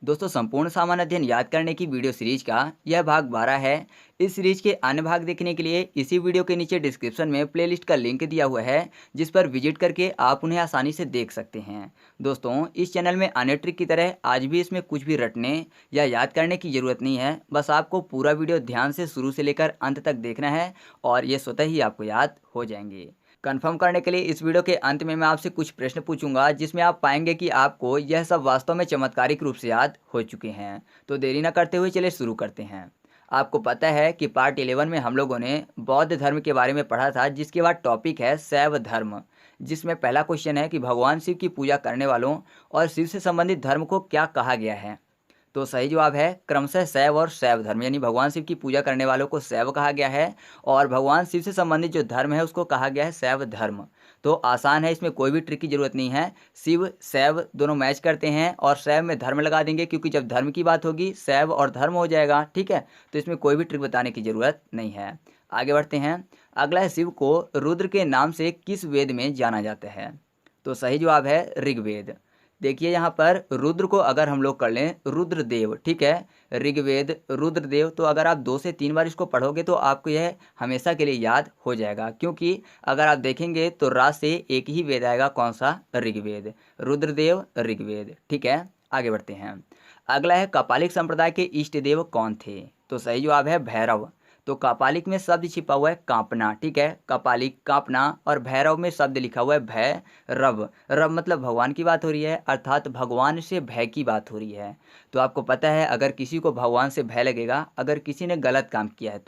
दोस्तों संपूर्ण सामान्य अध्ययन याद करने की वीडियो सीरीज का यह भाग 12 है। इस सीरीज के अन्य भाग देखने के लिए इसी वीडियो के नीचे डिस्क्रिप्शन में प्लेलिस्ट का लिंक दिया हुआ है, जिस पर विजिट करके आप उन्हें आसानी से देख सकते हैं। दोस्तों इस चैनल में अन्य ट्रिक की तरह आज भी इसमें कुछ भी रटने या याद करने की ज़रूरत नहीं है। बस आपको पूरा वीडियो ध्यान से शुरू से लेकर अंत तक देखना है और ये स्वतः ही आपको याद हो जाएंगे। कंफर्म करने के लिए इस वीडियो के अंत में मैं आपसे कुछ प्रश्न पूछूंगा, जिसमें आप पाएंगे कि आपको यह सब वास्तव में चमत्कारिक रूप से याद हो चुके हैं। तो देरी न करते हुए चलिए शुरू करते हैं। आपको पता है कि पार्ट 11 में हम लोगों ने बौद्ध धर्म के बारे में पढ़ा था, जिसके बाद टॉपिक है शैव धर्म, जिसमें पहला क्वेश्चन है कि भगवान शिव की पूजा करने वालों और शिव से संबंधित धर्म को क्या कहा गया है। तो सही जवाब है क्रमशः शैव और शैव धर्म, यानी भगवान शिव की पूजा करने वालों को शैव कहा गया है और भगवान शिव से संबंधित जो धर्म है उसको कहा गया है शैव धर्म। तो आसान है, इसमें कोई भी ट्रिक की जरूरत नहीं है। शिव शैव दोनों मैच करते हैं और शैव में धर्म लगा देंगे, क्योंकि जब धर्म की बात होगी शैव और धर्म हो जाएगा। ठीक है, तो इसमें कोई भी ट्रिक बताने की जरूरत नहीं है। आगे बढ़ते हैं। अगला है, शिव को रुद्र के नाम से किस वेद में जाना जाता है। तो सही जवाब है ऋग्वेद। देखिए यहाँ पर रुद्र को अगर हम लोग कर लें रुद्रदेव, ठीक है, ऋग्वेद रुद्रदेव, तो अगर आप 2 से 3 बार इसको पढ़ोगे तो आपको यह हमेशा के लिए याद हो जाएगा। क्योंकि अगर आप देखेंगे तो रा से एक ही वेद आएगा, कौन सा, ऋग्वेद, रुद्रदेव ऋग्वेद। ठीक है, आगे बढ़ते हैं। अगला है, कपालिक संप्रदाय के इष्ट देव कौन थे। तो सही जवाब है भैरव। तो कपालिक में शब्द छिपा हुआ है कांपना, ठीक है, कपालिक कांपना, और भैरव में शब्द लिखा हुआ है भय रव। रव मतलब भगवान की बात हो रही है, अर्थात भगवान से भय की बात हो रही है। तो आपको पता है अगर किसी को भगवान से भय लगेगा, अगर किसी ने गलत काम किया है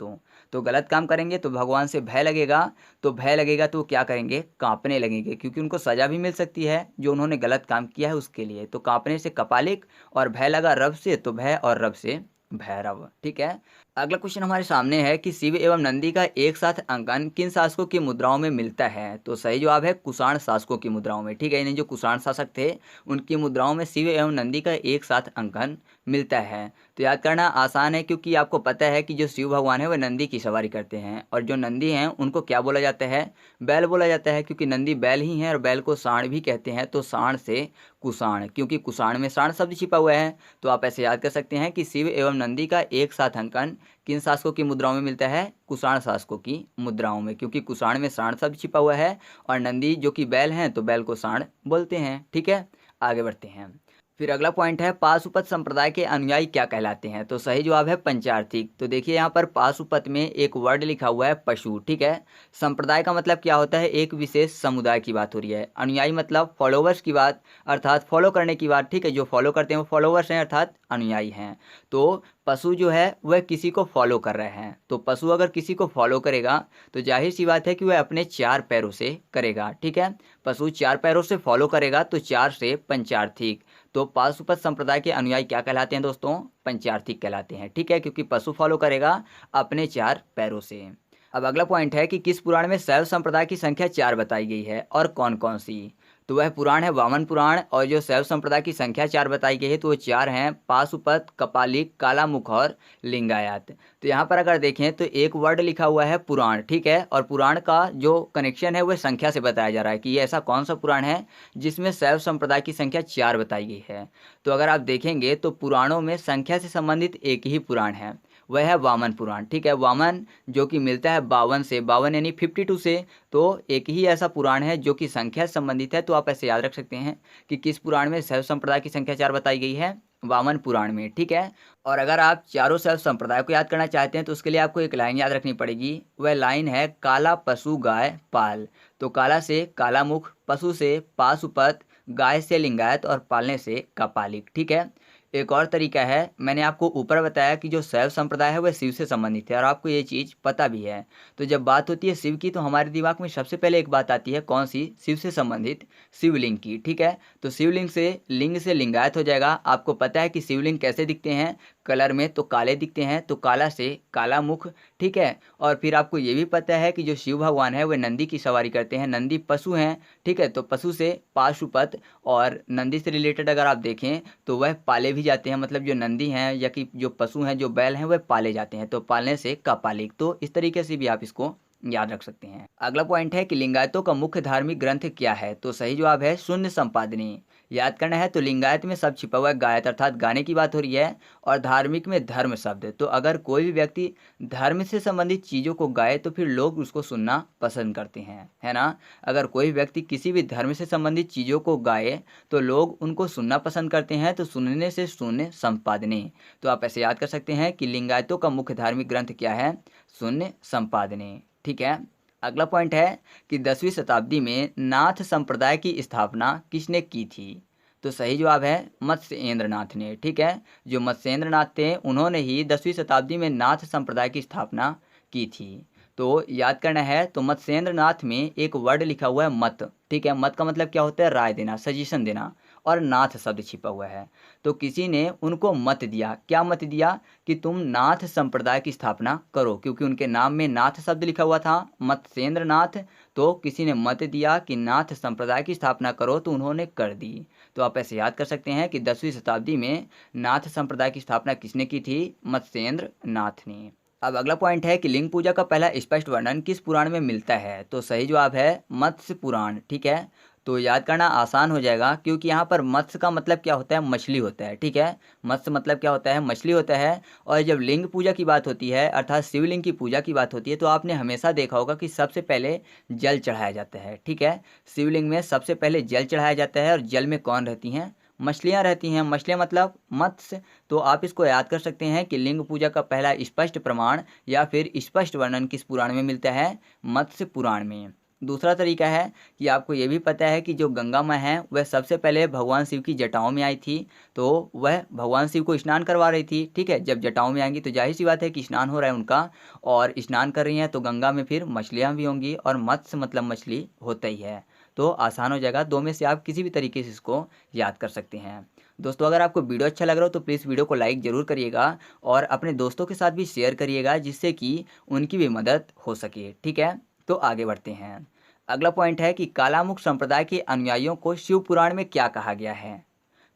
तो गलत काम करेंगे तो भगवान से भय लगेगा, तो भय लगेगा तो क्या करेंगे, कांपने लगेंगे, क्योंकि उनको सजा भी मिल सकती है जो उन्होंने गलत काम किया है उसके लिए। तो कांपने से कपालिक और भय लगा रव से, तो भय और रव से भैरव। ठीक है, अगला क्वेश्चन हमारे सामने है कि शिव एवं नंदी का एक साथ अंकन किन शासकों की मुद्राओं में मिलता है। तो सही जवाब है कुषाण शासकों की मुद्राओं में। ठीक है, यानी जो कुषाण शासक थे उनकी मुद्राओं में शिव एवं नंदी का एक साथ अंकन मिलता है। तो याद करना आसान है, क्योंकि आपको पता है कि जो शिव भगवान है वह नंदी की सवारी करते हैं, और जो नंदी हैं उनको क्या बोला जाता है, बैल बोला जाता है, क्योंकि नंदी बैल ही हैं और बैल को सांड भी कहते हैं। तो सांड से कुषाण, क्योंकि कुषाण में सांड शब्द छिपा हुआ है। तो आप ऐसे याद कर सकते हैं कि शिव एवं नंदी का एक साथ अंकन किन शासकों की मुद्राओं में मिलता है, कुषाण शासकों की मुद्राओं में, क्योंकि कुषाण में सांड शब्द छिपा हुआ है और नंदी जो कि बैल हैं तो बैल को सांड बोलते हैं। ठीक है, आगे बढ़ते हैं। फिर अगला पॉइंट है, पाशुपत संप्रदाय के अनुयायी क्या कहलाते हैं। तो सही जवाब है पंचार्थी। तो देखिए यहाँ पर पाशुपत में एक वर्ड लिखा हुआ है पशु। ठीक है, संप्रदाय का मतलब क्या होता है, एक विशेष समुदाय की बात हो रही है। अनुयायी मतलब फॉलोवर्स की बात, अर्थात फॉलो करने की बात। ठीक है, जो फॉलो करते हैं वो फॉलोवर्स हैं, अर्थात अनुयायी हैं। तो पशु जो है वह किसी को फॉलो कर रहे हैं, तो पशु अगर किसी को फॉलो करेगा तो जाहिर सी बात है कि वह अपने 4 पैरों से करेगा। ठीक है, पशु 4 पैरों से फॉलो करेगा, तो 4 से पंचार्थिक। तो पाशुपत संप्रदाय के अनुयायी क्या कहलाते हैं दोस्तों, पंचार्थिक कहलाते हैं। ठीक है, क्योंकि पशु फॉलो करेगा अपने 4 पैरों से। अब अगला पॉइंट है कि किस पुराण में शैव संप्रदाय की संख्या 4 बताई गई है और कौन कौन सी। तो वह पुराण है वामन पुराण, और जो शैव संप्रदाय की संख्या 4 बताई गई है तो वो 4 हैं, पाशुपत, कपालिक, कालामुख और लिंगायत। तो यहाँ पर अगर देखें तो एक वर्ड लिखा हुआ है पुराण। ठीक है, और पुराण का जो कनेक्शन है वह संख्या से बताया जा रहा है कि ये ऐसा कौन सा पुराण है जिसमें शैव संप्रदाय की संख्या 4 बताई गई है। तो अगर आप देखेंगे तो पुराणों में संख्या से संबंधित एक ही पुराण है, वह है वामन पुराण। ठीक है, वामन जो कि मिलता है 52 से, 52 यानी 52 से। तो एक ही ऐसा पुराण है जो कि संख्या से संबंधित है। तो आप ऐसे याद रख सकते हैं कि किस पुराण में शैव संप्रदाय की संख्या 4 बताई गई है, वामन पुराण में। ठीक है, और अगर आप चारों शैव संप्रदाय को याद करना चाहते हैं तो उसके लिए आपको एक लाइन याद रखनी पड़ेगी। वह लाइन है काला पशु गाय पाल। तो काला से कालामुख, पशु से पाशुपत, गाय से लिंगायत और पालने से कपालिक। ठीक है, एक और तरीका है, मैंने आपको ऊपर बताया कि जो शैव संप्रदाय है वह शिव से संबंधित है और आपको ये चीज़ पता भी है। तो जब बात होती है शिव की तो हमारे दिमाग में सबसे पहले एक बात आती है, कौन सी, शिव से संबंधित शिवलिंग की। ठीक है, तो शिवलिंग से लिंग से लिंगायत हो जाएगा। आपको पता है कि शिवलिंग कैसे दिखते हैं, कलर में तो काले दिखते हैं, तो काला से काला मुख। ठीक है, और फिर आपको ये भी पता है कि जो शिव भगवान है वह नंदी की सवारी करते हैं, नंदी पशु हैं। ठीक है, तो पशु से पाशुपत, और नंदी से रिलेटेड अगर आप देखें तो वह पाले भी जाते हैं, मतलब जो नंदी हैं या कि जो पशु हैं, जो बैल हैं, वह पाले जाते हैं, तो पालने से कपालिक। तो इस तरीके से भी आप इसको याद रख सकते हैं। अगला पॉइंट है कि लिंगायतों का मुख्य धार्मिक ग्रंथ क्या है। तो सही जवाब है शून्य संपादनी। याद करना है तो लिंगायत में सब छिपा हुआ है, गायत अर्थात गाने की बात हो रही है, और धार्मिक में धर्म शब्द। तो अगर कोई भी व्यक्ति धर्म से संबंधित चीज़ों को गाए तो फिर लोग उसको सुनना पसंद करते हैं, है ना। अगर कोई व्यक्ति किसी भी धर्म से संबंधित चीज़ों को गाए तो लोग उनको सुनना पसंद करते हैं। तो सुनने से शून्य संपादने। तो आप ऐसे याद कर सकते हैं कि लिंगायतों का मुख्य धार्मिक ग्रंथ क्या है, शून्य संपादने। ठीक है। अगला पॉइंट है कि 10वीं शताब्दी में नाथ संप्रदाय की स्थापना किसने की थी। तो सही जवाब है मत्स्येंद्र नाथ ने। ठीक है। जो मत्स्येंद्र नाथ थे उन्होंने ही 10वीं शताब्दी में नाथ संप्रदाय की स्थापना की थी। तो याद करना है तो मत्स्येंद्र नाथ में एक वर्ड लिखा हुआ है मत। ठीक है। मत का मतलब क्या होता है, राय देना, सजेशन देना, और नाथ शब्द छिपा हुआ है। तो किसी ने उनको मत दिया, क्या मत दिया, कि तुम नाथ संप्रदाय की स्थापना करो, क्योंकि उनके नाम में नाथ शब्द लिखा हुआ था, मत्स्येंद्र नाथ। तो किसी ने मत दिया कि नाथ संप्रदाय की स्थापना करो, तो उन्होंने कर दी। तो आप ऐसे याद कर सकते हैं कि 10वीं शताब्दी में नाथ संप्रदाय की स्थापना किसने की थी, मत्स्येंद्र नाथ ने। अब अगला पॉइंट है कि लिंग पूजा का पहला स्पष्ट वर्णन किस पुराण में मिलता है। तो सही जवाब है मत्स्य पुराण। ठीक है। तो याद करना आसान हो जाएगा, क्योंकि यहाँ पर मत्स्य का मतलब क्या होता है, मछली होता है। ठीक है। मत्स्य मतलब क्या होता है, मछली होता है। और जब लिंग पूजा की बात होती है, अर्थात शिवलिंग की पूजा की बात होती है, तो आपने हमेशा देखा होगा कि सबसे पहले जल चढ़ाया जाता है। ठीक है। शिवलिंग में सबसे पहले जल चढ़ाया जाता है, और जल में कौन रहती हैं, मछलियाँ रहती हैं। मछलियाँ मतलब मत्स्य। तो आप इसको याद कर सकते हैं कि लिंग पूजा का पहला स्पष्ट प्रमाण या फिर स्पष्ट वर्णन किस पुराण में मिलता है, मत्स्य पुराण में। दूसरा तरीका है कि आपको ये भी पता है कि जो गंगा माँ है वह सबसे पहले भगवान शिव की जटाओं में आई थी। तो वह भगवान शिव को स्नान करवा रही थी। ठीक है। जब जटाओं में आएंगी तो जाहिर सी बात है कि स्नान हो रहा है उनका, और स्नान कर रही हैं तो गंगा में फिर मछलियाँ भी होंगी, और मत्स्य मतलब मछली होता ही है। तो आसान हो जाएगा, दो में से आप किसी भी तरीके से इसको याद कर सकते हैं। दोस्तों अगर आपको वीडियो अच्छा लग रहा हो तो प्लीज़ वीडियो को लाइक ज़रूर करिएगा, और अपने दोस्तों के साथ भी शेयर करिएगा, जिससे कि उनकी भी मदद हो सके। ठीक है। तो आगे बढ़ते हैं। अगला पॉइंट है कि कालामुख संप्रदाय के अनुयायियों को शिव पुराण में क्या कहा गया है।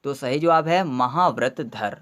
तो सही जवाब है महाव्रतधर।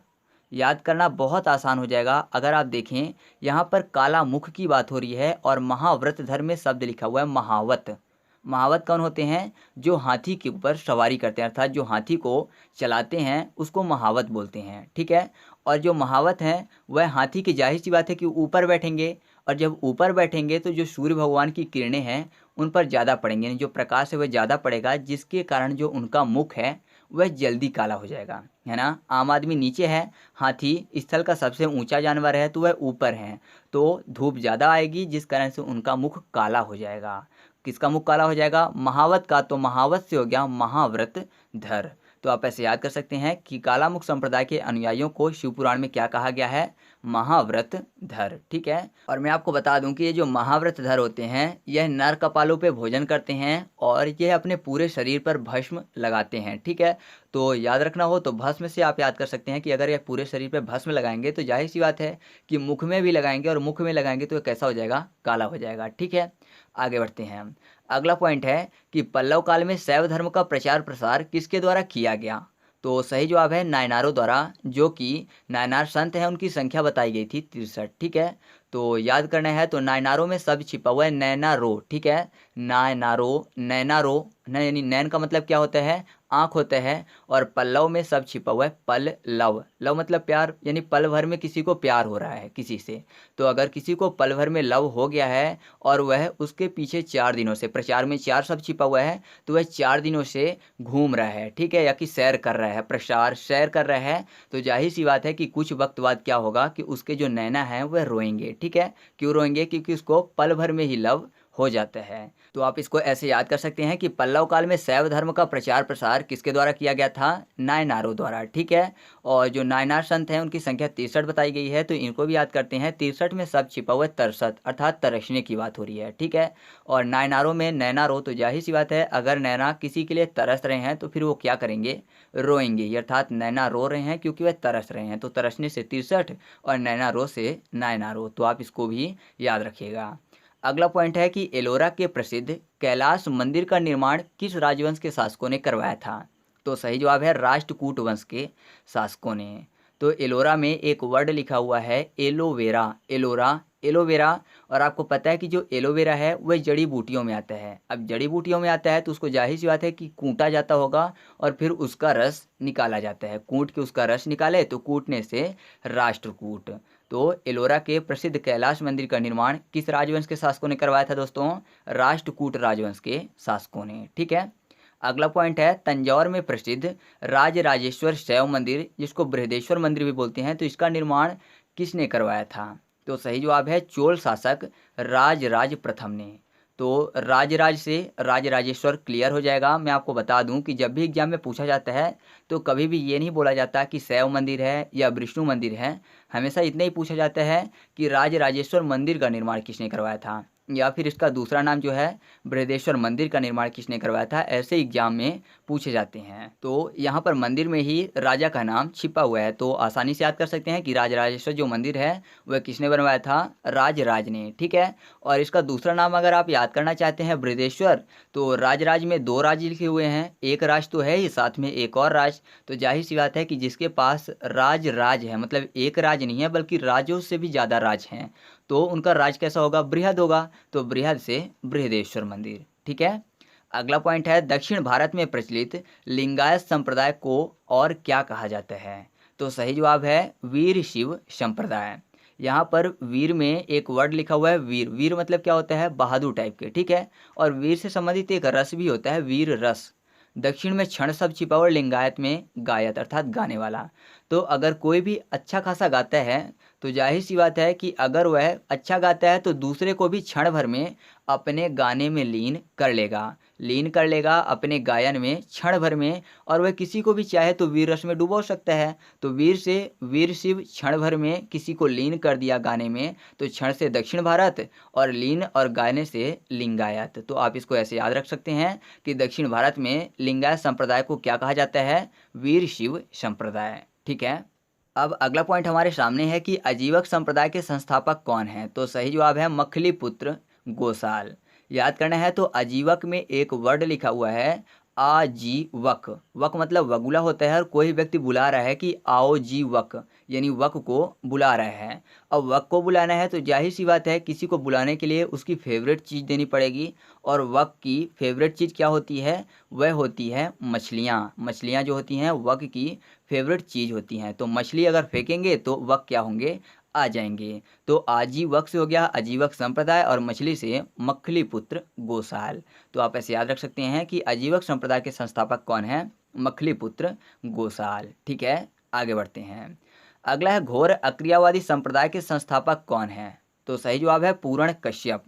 याद करना बहुत आसान हो जाएगा। अगर आप देखें यहाँ पर काला मुख की बात हो रही है, और महाव्रतधर में शब्द लिखा हुआ है महावत। महावत कौन होते हैं, जो हाथी के ऊपर सवारी करते हैं, अर्थात जो हाथी को चलाते हैं उसको महावत बोलते हैं। ठीक है। और जो महावत हैं वह हाथी की जाहिर सी बात है कि ऊपर बैठेंगे, और जब ऊपर बैठेंगे तो जो सूर्य भगवान की किरणें हैं उन पर ज़्यादा पड़ेंगे, यानी जो प्रकाश है वह ज़्यादा पड़ेगा, जिसके कारण जो उनका मुख है वह जल्दी काला हो जाएगा, है ना। आम आदमी नीचे है, हाथी स्थल का सबसे ऊंचा जानवर है तो वह ऊपर है, तो धूप ज़्यादा आएगी जिस कारण से उनका मुख काला हो जाएगा। किसका मुख काला हो जाएगा, महावत का। तो महावत से हो गया महाव्रतधर। तो आप ऐसे याद कर सकते हैं कि कालामुख संप्रदाय के अनुयायियों को शिवपुराण में क्या कहा गया है, महाव्रतधर। ठीक है। और मैं आपको बता दूं कि ये जो महाव्रतधर होते हैं यह नर कपालों पे भोजन करते हैं, और यह अपने पूरे शरीर पर भस्म लगाते हैं। ठीक है। तो याद रखना हो तो भस्म से आप याद कर सकते हैं कि अगर यह पूरे शरीर पे भस्म लगाएंगे तो जाहिर सी बात है कि मुख में भी लगाएंगे, और मुख में लगाएंगे तो कैसा हो जाएगा, काला हो जाएगा। ठीक है। आगे बढ़ते हैं। अगला पॉइंट है कि पल्लव काल में शैव धर्म का प्रचार प्रसार किसके द्वारा किया गया। तो सही जवाब है नायनारों द्वारा, जो कि नायनार संत हैं उनकी संख्या बताई गई थी 63। ठीक है। तो याद करना है तो नायनारों में सब छिपा हुआ है नैनारो। ठीक है। नायनारो, नैनारो, यानी नैन का मतलब क्या होता है, आँख होता है, और पल्लव में सब छिपा हुआ है पल लव। लव मतलब प्यार, यानी पल भर में किसी को प्यार हो रहा है किसी से। तो अगर किसी को पल भर में लव हो गया है और वह उसके पीछे 4 दिनों से, प्रचार में 4 शब्द छिपा हुआ है, तो वह 4 दिनों से घूम रहा है। ठीक है। या कि सैर कर रहा है, प्रचार सैर कर रहा है, तो जाहिर सी बात है कि कुछ वक्त बाद क्या होगा कि उसके जो नैना हैं वह रोएंगे। ठीक है। क्यों रोएंगे, क्योंकि उसको पल भर में ही लव हो जाता है। तो आप इसको ऐसे याद कर सकते हैं कि पल्लव काल में शैव धर्म का प्रचार प्रसार किसके द्वारा किया गया था, नायनारों द्वारा। ठीक है। और जो नायनार संत हैं उनकी संख्या 63 बताई गई है, तो इनको भी याद करते हैं। 63 में सब छिपा हुआ है तरसत, अर्थात तरसने की बात हो रही है। ठीक है। और नायनारों में नैनारो, तो जाहिर सी बात है अगर नैना किसी के लिए तरस रहे हैं तो फिर वो क्या करेंगे, रोएंगे, अर्थात नैना रो रहे हैं क्योंकि वह तरस रहे हैं। तो तरसने से 63 और नैनारो से नायनारो। तो आप इसको भी याद रखिएगा। अगला पॉइंट है कि एलोरा के प्रसिद्ध कैलाश मंदिर का निर्माण किस राजवंश के शासकों ने करवाया था। तो सही जवाब है राष्ट्रकूट वंश के शासकों ने। तो एलोरा में एक वर्ड लिखा हुआ है एलोवेरा। एलोरा एलोवेरा। और आपको पता है कि जो एलोवेरा है वह जड़ी बूटियों में आता है। अब जड़ी बूटियों में आता है तो उसको जाहिर सी बात है कि कूटा जाता होगा और फिर उसका रस निकाला जाता है। कूट के उसका रस निकाले तो कूटने से राष्ट्रकूट। तो एलोरा के प्रसिद्ध कैलाश मंदिर का निर्माण किस राजवंश के शासकों ने करवाया था दोस्तों? राष्ट्रकूट राजवंश के शासकों ने। ठीक है। अगला पॉइंट है तंजौर में प्रसिद्ध राजराजेश्वर शैव मंदिर, जिसको बृहदेश्वर मंदिर भी बोलते हैं, तो इसका निर्माण किसने करवाया था? तो सही जवाब है चोल शासक राजराज प्रथम ने। तो राजराज से राजराजेश्वर क्लियर हो जाएगा। मैं आपको बता दूं कि जब भी एग्जाम में पूछा जाता है तो कभी भी ये नहीं बोला जाता कि शैव मंदिर है या विष्णु मंदिर है, हमेशा इतना ही पूछा जाता है कि राजराजेश्वर मंदिर का निर्माण किसने करवाया था, या फिर इसका दूसरा नाम जो है बृहदेश्वर मंदिर का निर्माण किसने करवाया था, ऐसे एग्जाम में पूछे जाते हैं। तो यहाँ पर मंदिर में ही राजा का नाम छिपा हुआ है, तो आसानी से याद कर सकते हैं कि राजराजेश्वर जो मंदिर है वह किसने बनवाया था? राजराज ने। ठीक है। और इसका दूसरा नाम अगर आप याद करना चाहते हैं बृहदेश्वर, तो राजराज में 2 राज लिखे हुए हैं, एक राज तो है ही, साथ में एक और राज। तो जाहिर सी बात है कि जिसके पास राज है, मतलब एक राज नहीं है बल्कि राजों से भी ज़्यादा राज हैं, तो उनका राज कैसा होगा? बृहद होगा। तो बृहद से बृहदेश्वर मंदिर। ठीक है। अगला पॉइंट है दक्षिण भारत में प्रचलित लिंगायत संप्रदाय को और क्या कहा जाता है? तो सही जवाब है वीर शिव संप्रदाय। यहाँ पर वीर में एक वर्ड लिखा हुआ है वीर। वीर मतलब क्या होता है? बहादुर टाइप के। ठीक है। और वीर से संबंधित एक रस भी होता है, वीर रस। दक्षिण में क्षण शब्द छिपा हुआ, लिंगायत में गायत अर्थात गाने वाला। तो अगर कोई भी अच्छा खासा गाता है तो जाहिर सी बात है कि अगर वह अच्छा गाता है तो दूसरे को भी क्षण भर में अपने गाने में लीन कर लेगा अपने गायन में क्षण भर में, और वह किसी को भी चाहे तो वीर रस में डुबो सकता है। तो वीर से वीर शिव क्षण भर में किसी को लीन कर दिया गाने में, तो क्षण से दक्षिण भारत और लीन और गाने से लिंगायत। तो आप इसको ऐसे याद रख सकते हैं कि दक्षिण भारत में लिंगायत संप्रदाय को क्या कहा जाता है? वीर शिव संप्रदाय। ठीक है। अब अगला पॉइंट हमारे सामने है कि आजीवक संप्रदाय के संस्थापक कौन हैं? तो सही जवाब है मखलीपुत्र गोसाल। याद करना है तो आजीवक में एक वर्ड लिखा हुआ है आजीवक। वक मतलब वगुला होता है, और कोई व्यक्ति बुला रहा है कि आओ जी वक, यानी वक को बुला रहा है। अब वक को बुलाना है तो जाहिर सी बात है किसी को बुलाने के लिए उसकी फेवरेट चीज़ देनी पड़ेगी, और वक की फेवरेट चीज़ क्या होती है? वह होती है मछलियाँ। मछलियाँ जो होती हैं वक की फेवरेट चीज़ होती हैं। तो मछली अगर फेंकेंगे तो वक क्या होंगे? आ जाएंगे। तो आजीवक से हो गया आजीवक संप्रदाय, और मछली से मखलीपुत्र गोसाल। तो आप ऐसे याद रख सकते हैं कि आजीवक संप्रदाय के संस्थापक कौन हैं? मखलीपुत्र गोसाल। ठीक है। आगे बढ़ते हैं। अगला है घोर अक्रियावादी संप्रदाय के संस्थापक कौन हैं? तो सही जवाब है पूरण कश्यप।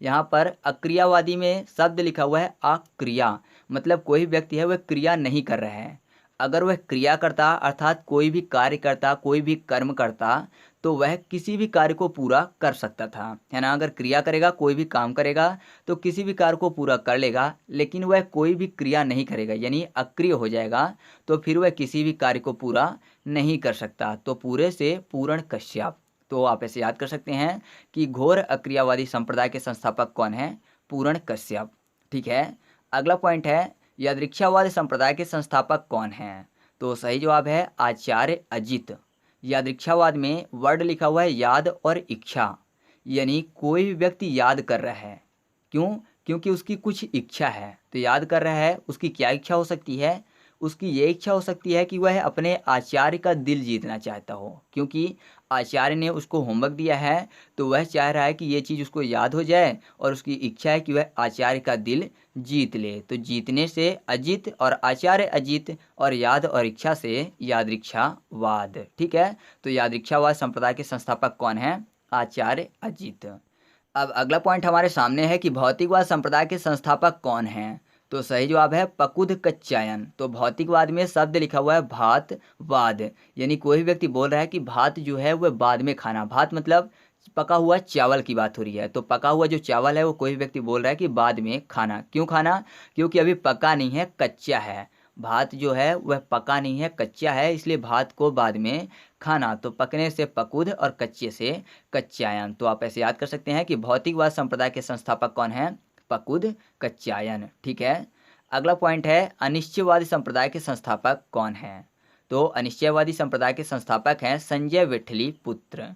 यहाँ पर अक्रियावादी में शब्द लिखा हुआ है अक्रिया, मतलब कोई व्यक्ति है वह क्रिया नहीं कर रहा है। अगर वह क्रिया करता अर्थात कोई भी कार्य करता, कोई भी कर्म करता, तो वह किसी भी कार्य को पूरा कर सकता था, है ना। अगर क्रिया करेगा, कोई भी काम करेगा तो किसी भी कार्य को पूरा कर लेगा, लेकिन वह कोई भी क्रिया नहीं करेगा यानी अक्रिय हो जाएगा, तो फिर वह किसी भी कार्य को पूरा नहीं कर सकता। तो पूरे से पूर्ण कश्यप। तो आप ऐसे याद कर सकते हैं कि घोर अक्रियावादी संप्रदाय के संस्थापक कौन है? पूर्ण कश्यप। ठीक है। अगला पॉइंट है यादृच्छावाद संप्रदाय के संस्थापक कौन हैं? तो सही जवाब है आचार्य अजित। यादृच्छावाद में वर्ड लिखा हुआ है याद और इच्छा, यानी कोई भी व्यक्ति याद कर रहा है। क्यों? क्योंकि उसकी कुछ इच्छा है, तो याद कर रहा है। उसकी क्या इच्छा हो सकती है? उसकी ये इच्छा हो सकती है कि वह अपने आचार्य का दिल जीतना चाहता हो, क्योंकि आचार्य ने उसको होमवर्क दिया है, तो वह चाह रहा है कि ये चीज़ उसको याद हो जाए, और उसकी इच्छा है कि वह आचार्य का दिल जीत ले। तो जीतने से अजित, और आचार्य अजित, और याद और इच्छा से यादृच्छावाद। ठीक है। तो यादृच्छावाद संप्रदाय के संस्थापक कौन हैं? आचार्य अजित। अब अगला पॉइंट हमारे सामने है कि भौतिकवाद संप्रदाय के संस्थापक कौन हैं? तो सही जवाब है पकुद कच्चायन। तो भौतिकवाद में शब्द लिखा हुआ है भातवाद, यानी कोई व्यक्ति बोल रहा है कि भात जो है वह बाद में खाना। भात मतलब पका हुआ चावल की बात हो रही है, तो पका हुआ जो चावल है वो कोई व्यक्ति बोल रहा है कि बाद में खाना। क्यों खाना? क्योंकि अभी पका नहीं है, कच्चा है। भात जो है वह पका नहीं है, कच्चा है, इसलिए भात को बाद में खाना। तो पकने से पकुद और कच्चे से कच्चायन। तो आप ऐसे याद कर सकते हैं कि भौतिकवाद संप्रदाय के संस्थापक कौन हैं? पकुद कच्चायन। ठीक है। अगला पॉइंट है अनिश्चयवादी संप्रदाय के संस्थापक कौन हैं? तो अनिश्चयवादी संप्रदाय के संस्थापक हैं संजय विठली पुत्र।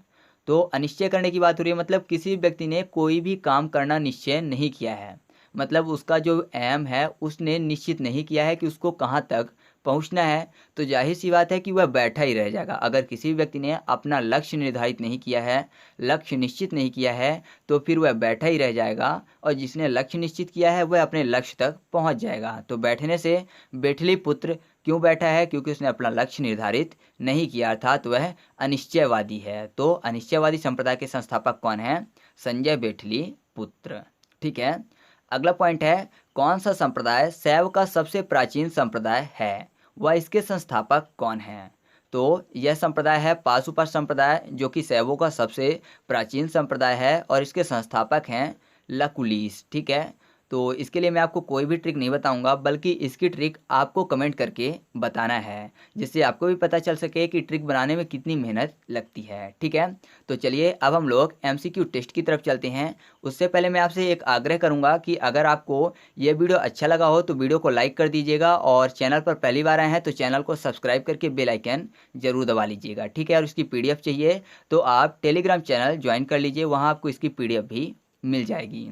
तो अनिश्चय करने की बात हो रही है, मतलब किसी व्यक्ति ने कोई भी काम करना निश्चय नहीं किया है, मतलब उसका जो एम है उसने निश्चित नहीं किया है कि उसको कहाँ तक पहुंचना है, तो जाहिर सी बात है कि वह बैठा ही रह जाएगा। अगर किसी व्यक्ति ने अपना लक्ष्य निर्धारित नहीं किया है, लक्ष्य निश्चित नहीं किया है, तो फिर वह बैठा ही रह जाएगा, और जिसने लक्ष्य निश्चित किया है वह अपने लक्ष्य तक पहुंच जाएगा। तो बैठने से बैठली पुत्र क्यों बैठा है? क्योंकि उसने अपना लक्ष्य निर्धारित नहीं किया, अर्थात वह अनिश्चयवादी है। तो अनिश्चयवादी संप्रदाय के संस्थापक कौन है? संजय बैठली पुत्र। ठीक है, अगला पॉइंट है, कौन सा संप्रदाय शैव का सबसे प्राचीन संप्रदाय है, वह इसके संस्थापक कौन है? तो यह संप्रदाय है पाशुपत संप्रदाय, जो कि शैवों का सबसे प्राचीन संप्रदाय है, और इसके संस्थापक हैं लकुलिश। ठीक है, तो इसके लिए मैं आपको कोई भी ट्रिक नहीं बताऊंगा, बल्कि इसकी ट्रिक आपको कमेंट करके बताना है, जिससे आपको भी पता चल सके कि ट्रिक बनाने में कितनी मेहनत लगती है। ठीक है, तो चलिए अब हम लोग एमसीक्यू टेस्ट की तरफ चलते हैं। उससे पहले मैं आपसे एक आग्रह करूंगा कि अगर आपको ये वीडियो अच्छा लगा हो तो वीडियो को लाइक कर दीजिएगा, और चैनल पर पहली बार आए हैं तो चैनल को सब्सक्राइब करके बेल आइकन जरूर दबा लीजिएगा। ठीक है, और इसकी पीडीएफ चाहिए तो आप टेलीग्राम चैनल ज्वाइन कर लीजिए, वहाँ आपको इसकी पीडीएफ भी मिल जाएगी।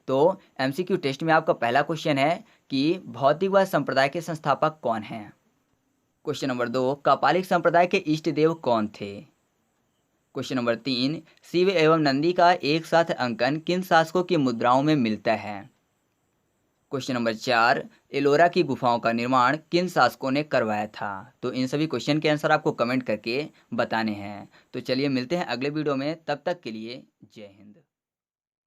तो एमसीक्यू टेस्ट में आपका पहला क्वेश्चन है कि भौतिकवाद संप्रदाय के संस्थापक कौन हैं? क्वेश्चन नंबर 2, कापालिक संप्रदाय के इष्ट देव कौन थे? क्वेश्चन नंबर 3, शिव एवं नंदी का एक साथ अंकन किन शासकों की मुद्राओं में मिलता है? क्वेश्चन नंबर 4, एलोरा की गुफाओं का निर्माण किन शासकों ने करवाया था? तो इन सभी क्वेश्चन के आंसर आपको कमेंट करके बताने हैं। तो चलिए मिलते हैं अगले वीडियो में, तब तक के लिए जय हिंद।